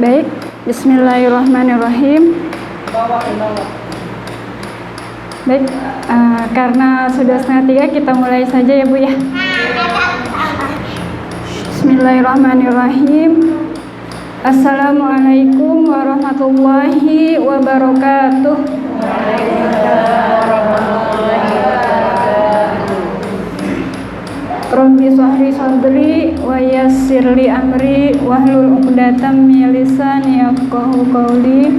Baik, bismillahirrahmanirrahim. Baik, karena sudah 2:30 kita mulai saja ya Bu ya. Bismillahirrahmanirrahim. Assalamualaikum warahmatullahi wabarakatuh. Rabbi shrah sadri wa yassir li amri wahlul 'uqdatam min lisani yafqahu qawli.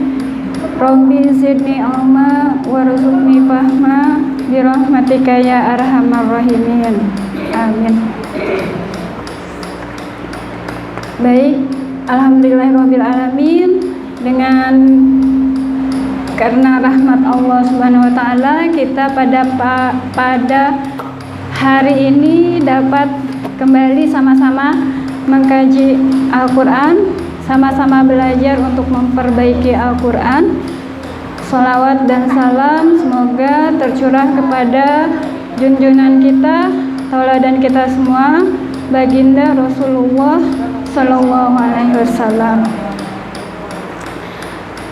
Rabbi zidni ilma warzuqni fahma bi rahmatika ya arhamar rahimin. Amin. Baik, alhamdulillahirabbil alamin, dengan karena rahmat Allah Subhanahu wa taala kita pada hari ini dapat kembali sama-sama mengkaji Al-Quran, sama-sama belajar untuk memperbaiki Al-Quran. Sholawat dan salam semoga tercurah kepada junjungan kita, tauladan kita semua, baginda Rasulullah Sallallahu Alaihi Wasallam.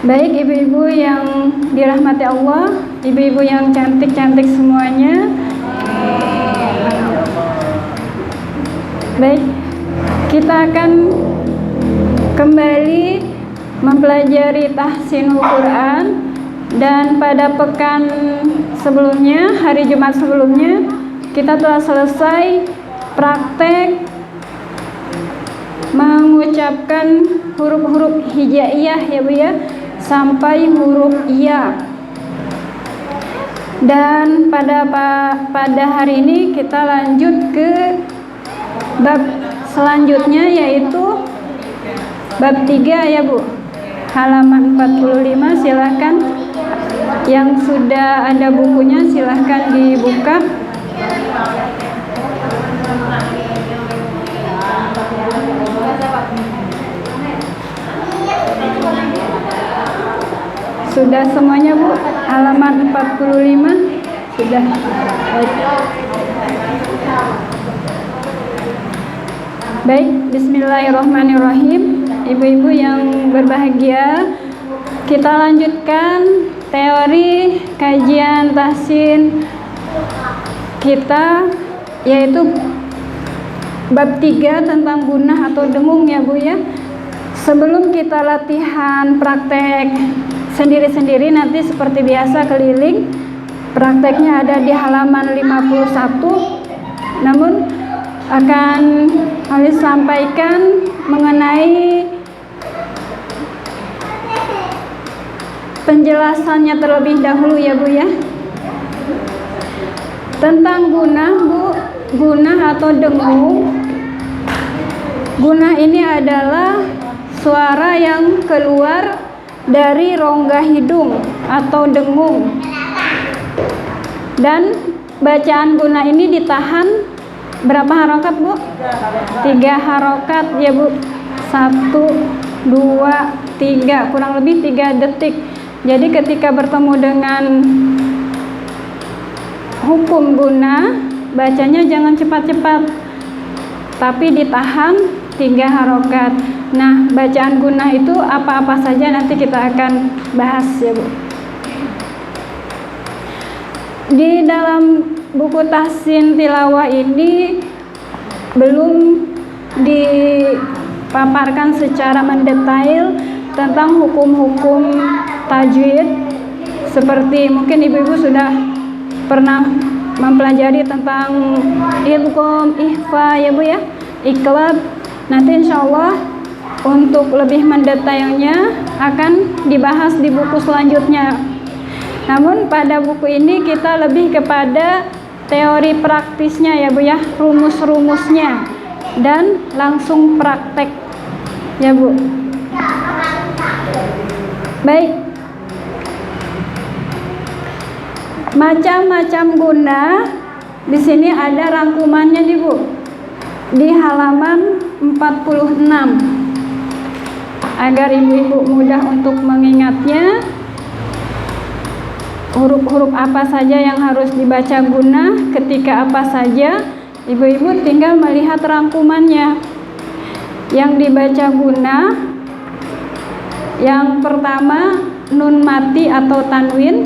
Baik ibu-ibu yang dirahmati Allah, ibu-ibu yang cantik-cantik semuanya. Baik, kita akan kembali mempelajari tahsinul Quran, dan pada pekan sebelumnya, hari Jumat sebelumnya, kita telah selesai praktek mengucapkan huruf-huruf hijaiyah ya Bu ya, sampai huruf iya. Dan pada hari ini kita lanjut ke bab selanjutnya, yaitu bab 3 ya Bu, halaman 45. Silahkan yang sudah ada bukunya silahkan dibuka. Sudah semuanya Bu, halaman 45 sudah. Baik, bismillahirrahmanirrahim. Ibu-ibu yang berbahagia, kita lanjutkan teori kajian tahsin kita, yaitu bab 3 tentang gunah atau dengung ya Bu ya. Sebelum kita latihan praktek sendiri-sendiri, nanti seperti biasa keliling, prakteknya ada di halaman 51. Namun akan kami sampaikan mengenai penjelasannya terlebih dahulu ya Bu ya, tentang gunah Bu. Gunah atau dengung, gunah ini adalah suara yang keluar dari rongga hidung atau dengung, dan bacaan gunah ini ditahan berapa harokat Bu? 3 harokat ya Bu. 1, 2, 3, kurang lebih 3 detik. Jadi ketika bertemu dengan hukum gunah, bacanya jangan cepat-cepat, tapi ditahan 3 harokat. Nah, bacaan gunah itu apa-apa saja nanti kita akan bahas ya Bu. Di dalam buku tahsin tilawah ini belum dipaparkan secara mendetail tentang hukum-hukum tajwid, seperti mungkin ibu-ibu sudah pernah mempelajari tentang idgham, ikhfa ya Bu ya, iqlab. Nanti insya Allah untuk lebih mendetailnya akan dibahas di buku selanjutnya. Namun pada buku ini kita lebih kepada teori praktisnya ya Bu ya, rumus-rumusnya, dan langsung praktek ya Bu. Baik, macam-macam gunah di sini ada rangkumannya nih Bu, di halaman 46, agar ibu-ibu mudah untuk mengingatnya. Huruf-huruf apa saja yang harus dibaca gunah, ketika apa saja, ibu-ibu tinggal melihat rangkumannya. Yang dibaca gunah Yang pertama nun mati atau tanwin,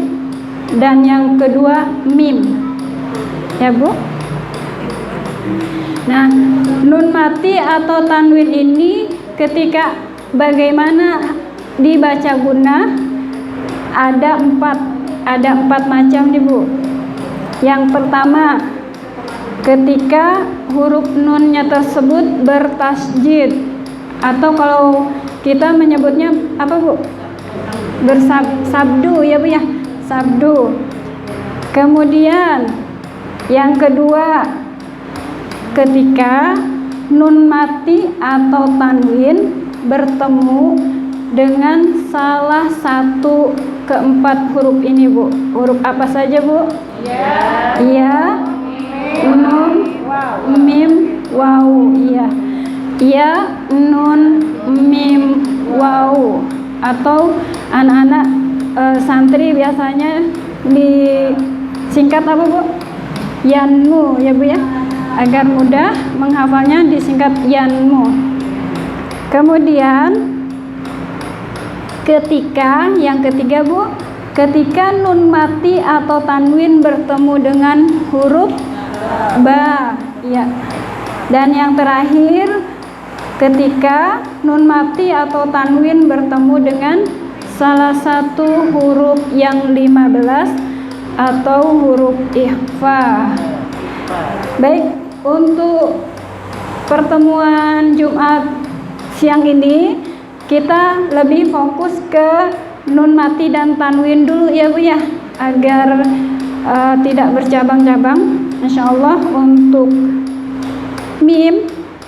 dan yang kedua mim. Ya Bu. Nah, nun mati atau tanwin ini ketika bagaimana dibaca guna ada empat macam nih Bu. Yang pertama, ketika huruf nunnya tersebut bertasjid, atau kalau kita menyebutnya apa Bu? Bersabdu ya Bu ya, sabdu. Kemudian yang kedua, ketika nun mati atau tanwin bertemu dengan salah satu keempat huruf ini Bu. Huruf apa saja Bu? Ya, nun, mim, waw. Iya. Ya, nun, mim, waw. Atau anak-anak santri biasanya disingkat apa Bu? Yanmu ya Bu ya. Agar mudah menghafalnya disingkat yanmu. Kemudian ketika yang ketiga Bu, ketika nun mati atau tanwin bertemu dengan huruf ba, ya. Dan yang terakhir, ketika nun mati atau tanwin bertemu dengan salah satu huruf yang 15 atau huruf ikhfa. Baik, untuk pertemuan Jumat siang ini kita lebih fokus ke nun mati dan tanwin dulu ya Bu ya, agar tidak bercabang-cabang. Insya Allah untuk mim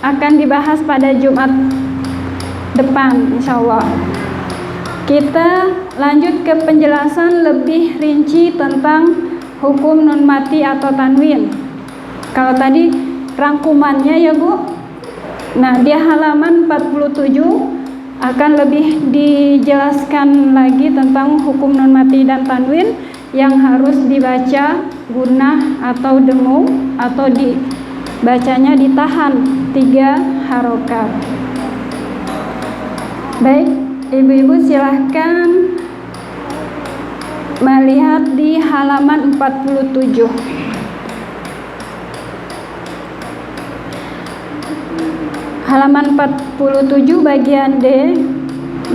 akan dibahas pada Jumat depan insya Allah. Kita lanjut ke penjelasan lebih rinci tentang hukum nun mati atau tanwin. Kalau tadi rangkumannya ya Bu, nah di halaman 47 akan lebih dijelaskan lagi tentang hukum nun mati dan tanwin yang harus dibaca gunah atau dengung, atau dibacanya ditahan 3 harokat. Baik, Ibu-ibu silahkan melihat di halaman 47. Halaman 47 bagian D,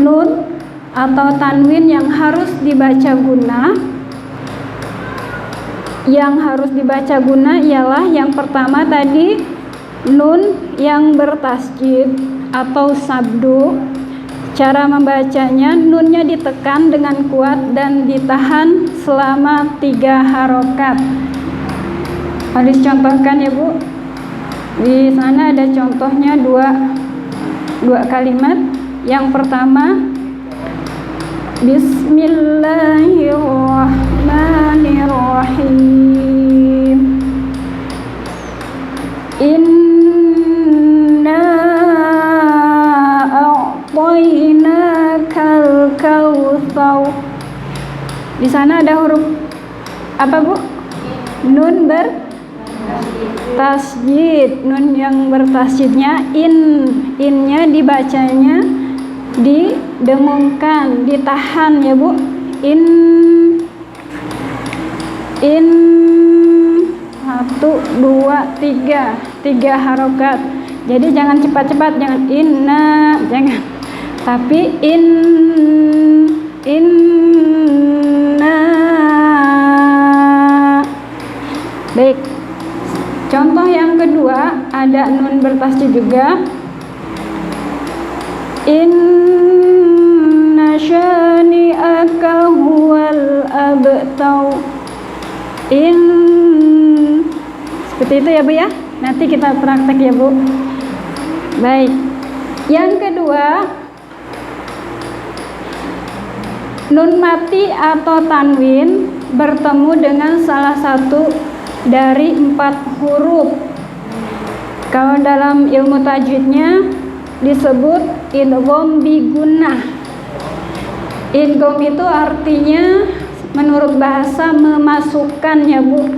nun atau tanwin yang harus dibaca guna. Yang harus dibaca guna ialah yang pertama tadi, nun yang bertasjid atau sabdu. Cara membacanya, nunnya ditekan dengan kuat dan ditahan selama 3 harokat. Harus contohkan ya Bu. Di sana ada contohnya dua kalimat. Yang pertama, Bismillahirrahmanirrahim. Inna a'tainakal kautsar. Di sana ada huruf apa Bu? Nun bertasjid. Nun yang bertasjidnya innya dibacanya didengungkan, ditahan ya Bu. In 1, 2, 3 harokat. Jadi jangan cepat-cepat, jangan inna, jangan. Tapi inna. Baik. Contoh yang kedua ada nun bertasjid juga. Inna syani'aka huwal abtar. Seperti itu ya Bu ya. Nanti kita praktek ya Bu. Baik. Yang kedua, nun mati atau tanwin bertemu dengan salah satu dari 4 huruf. Kalau dalam ilmu tajwidnya disebut idgham bi gunnah. Idgham itu artinya menurut bahasa memasukkan ya Bu.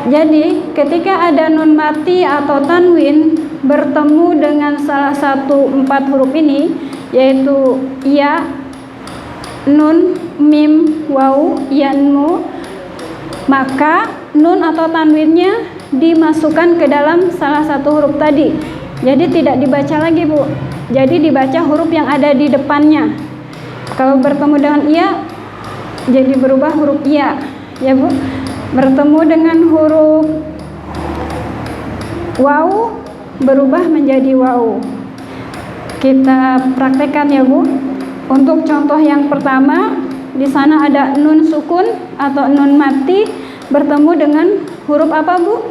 Jadi ketika ada nun mati atau tanwin bertemu dengan salah satu 4 huruf ini, yaitu ya, nun, mim, waw, yanmu, maka nun atau tanwinnya dimasukkan ke dalam salah satu huruf tadi. Jadi tidak dibaca lagi, Bu. Jadi dibaca huruf yang ada di depannya. Kalau bertemu dengan iya, jadi berubah huruf iya, ya Bu. Bertemu dengan huruf waw, berubah menjadi waw. Kita praktekkan ya Bu. Untuk contoh yang pertama, di sana ada nun sukun atau nun mati bertemu dengan huruf apa Bu?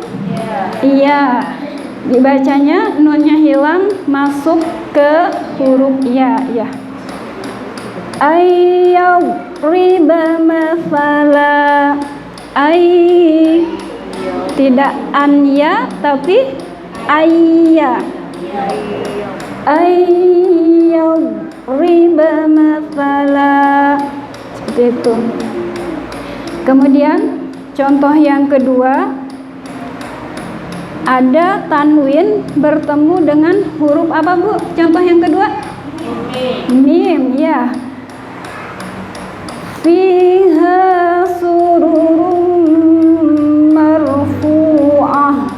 Iya. Dibacanya nunnya hilang, masuk ke huruf iya, ya. Riba masala, tidak anya tapi ayya. Riba masala, seperti itu. Kemudian contoh yang kedua, ada tanwin bertemu dengan huruf apa Bu? Contoh yang kedua, mim, ya. Fiha sururum marfu'ah.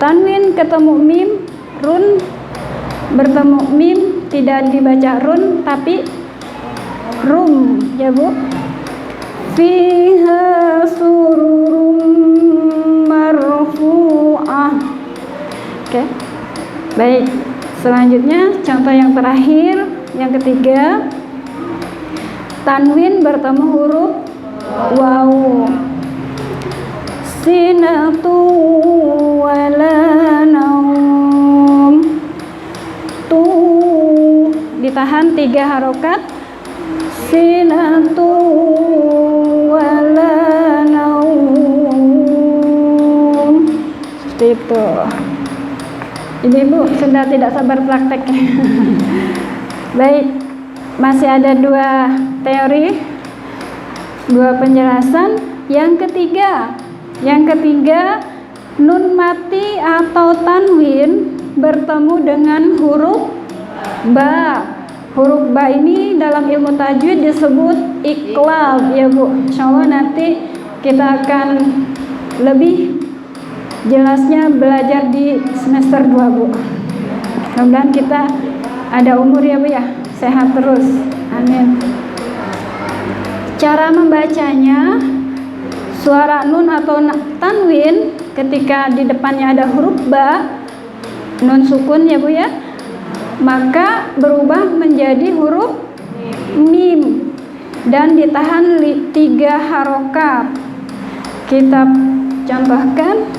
Tanwin ketemu mim, run bertemu mim, tidak dibaca run tapi rum, ya Bu. Fiha sururum marfu'ah. Oke. Baik. Selanjutnya contoh yang terakhir, yang ketiga, tanwin bertemu huruf waw. Sinatu wala naum. Tu ditahan 3 harokat. Sinatu wala naum. Seperti itu. Ibu sudah tidak sabar prakteknya. Baik, masih ada 2 teori, 2 penjelasan. Yang ketiga, nun mati atau tanwin bertemu dengan huruf ba. Huruf ba ini dalam ilmu tajwid disebut iqlab, ya Bu. Insyaallah nanti kita akan lebih jelasnya belajar di semester 2, Bu. Mudah-mudahan kita ada umur ya Bu ya, sehat terus, amin. Cara membacanya, suara nun atau tanwin ketika di depannya ada huruf ba, nun sukun ya Bu ya, maka berubah menjadi huruf mim dan ditahan 3 harokat. Kita contohkan,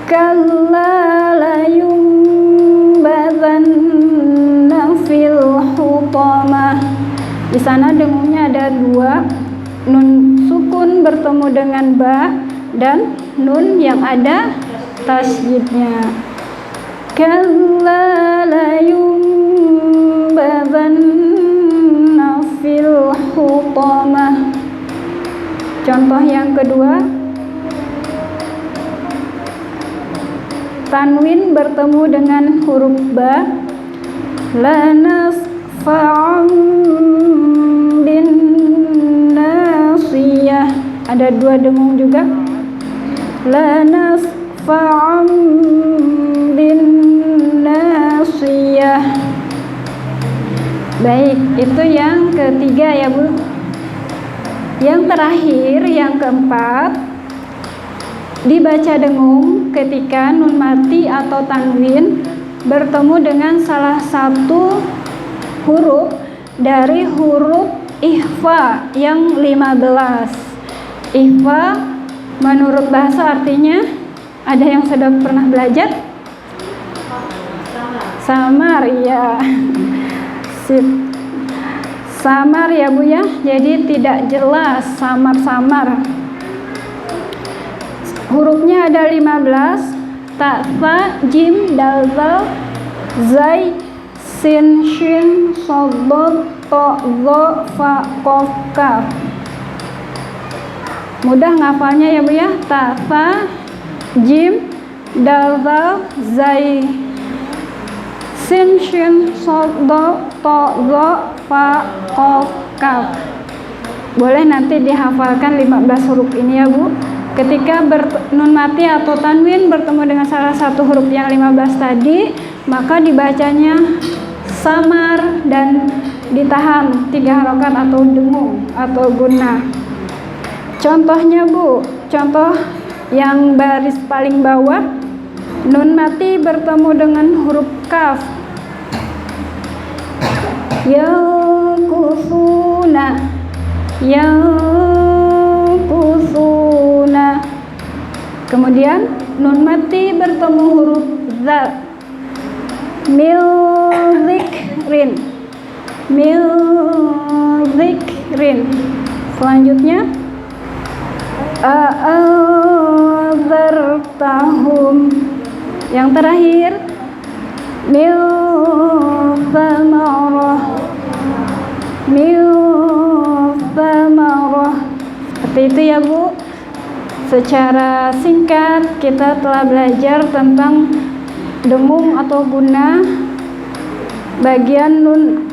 kalla la yumbazanna fil hutamah. Di sana dengungnya ada 2, nun sukun bertemu dengan ba dan nun yang ada tasydidnya. Kalla la yumbazanna fil hutamah. Contoh yang kedua, tanwin bertemu dengan huruf ba, la nasfa'an bin nasiyah. Ada 2 dengung juga, la nasfa'an bin nasiyah. Baik, itu yang ketiga ya Bu. Yang terakhir, yang keempat, dibaca dengung ketika nun mati atau tanwin bertemu dengan salah satu huruf dari huruf ikhfa yang 15. Ikhfa menurut bahasa artinya, ada yang sudah pernah belajar? Samar, ya. Sip. Samar ya Bu ya, jadi tidak jelas, samar-samar. Hurufnya ada 15, ta, tha, jim, dal, zal, zai, sin, shin, shad, to, zo, fa, qaf, kaf. Mudah ngafalnya ya Bu ya, ta, tha, jim, dal, zal, zai, sin, shin, sod, do, to, zo, fa, qaf, kaf. Boleh nanti dihafalkan 15 huruf ini ya Bu. Ketika nun mati atau tanwin bertemu dengan salah satu huruf yang 15 tadi, maka dibacanya samar dan ditahan 3 harokat atau dengung atau gunnah. Contohnya Bu, contoh yang baris paling bawah, nun mati bertemu dengan huruf kaf. Yaqusuna, yaqusuna. Kemudian nun mati bertemu huruf za. Milzikrin, milzikrin. Selanjutnya a'adzartahum. Yang terakhir mil samarah. Seperti itu ya Bu. Secara singkat kita telah belajar tentang dengung atau gunnah, bagian nun,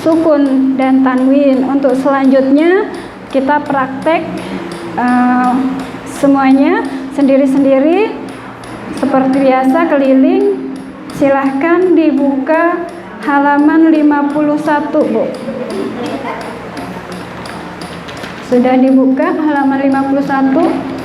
sukun dan tanwin. Untuk selanjutnya kita praktek semuanya sendiri-sendiri seperti biasa, keliling. Silahkan dibuka halaman 51 Bu. Sudah dibuka halaman 51.